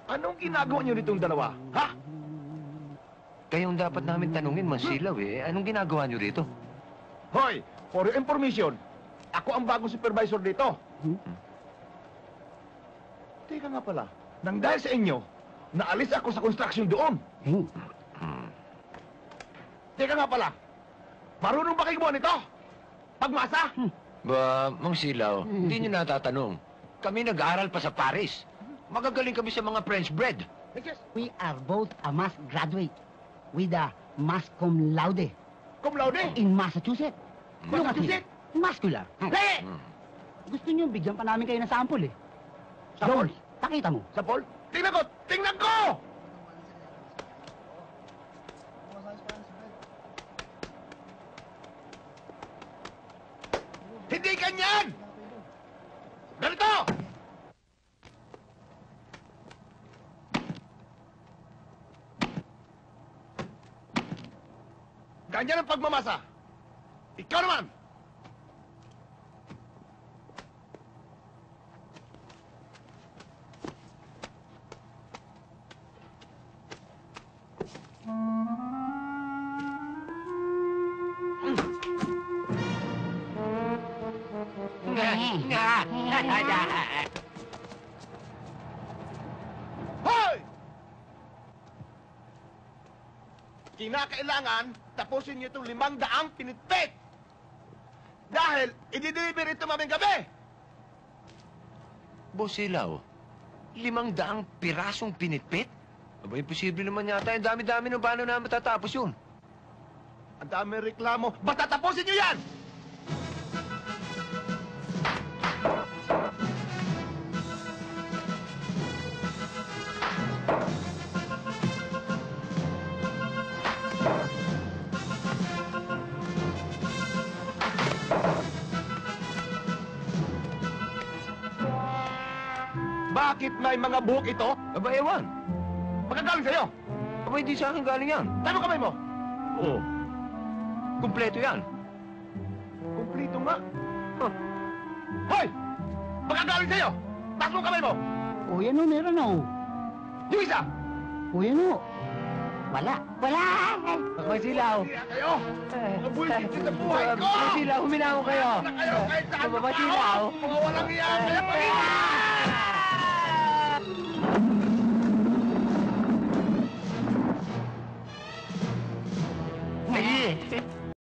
Anong ginagawa niyo nitong dalawa? Ha? Kayong dapat namin tanungin, Mansilaw eh. Anong ginagawa niyo rito? Hoy, for your information, ako ang bagong supervisor dito. Teka nga pala, nang dahil sa inyo, naalis ako sa construction doon. Teka nga pala, marunong ba kayo gumawa nito? Pagmasa? Ba, Mansilaw, hindi niyo natatanong. Kami nag-aaral pa sa Paris. Magagaling kami sa mga French bread. We are both a mass graduate with a mass cum laude Cum laude? in Massachusetts. Massachusetts? Muscular. Hey! Gusto niyo bigyan pa namin kayo ng sample eh. Sample? Jones, pakita mo. Sa Paul? Tingnan ko! Tingnan ko! Hindi ganyan! Ganito! Ganyan ang pagmamasa. Ikaw naman! Hoy! Kinakailangan tapusin niyo itong 500 pinitpit! Dahil i-deliver ito mamayang gabi! Bosilaw, 500 pirasong pinitpit? Aba, imposible naman yata. Ang dami-dami nung paano na matatapos yun. Ang dami reklamo. Basta tapusin niyo yan! Bakit may mga buhok ito? Aba, ewan. Magagaling sa'yo! Aba, hindi sa akin galing yan. Tama kamay mo! Oo. Kumpleto yan. Kumplito nga. Huh. Hoy! Magagaling sa'yo! Taas mo kamay mo! Kuya no, meron o. Yung isa! Kuya no. Wala. Wala! Mansilaw. Kaya kayo! Mga buwisit sa buhay ko! Mansilaw, huminahon kayo. Na kayo kahit saan Mababasilaw. na tao! Mga walang iyan! Kaya pag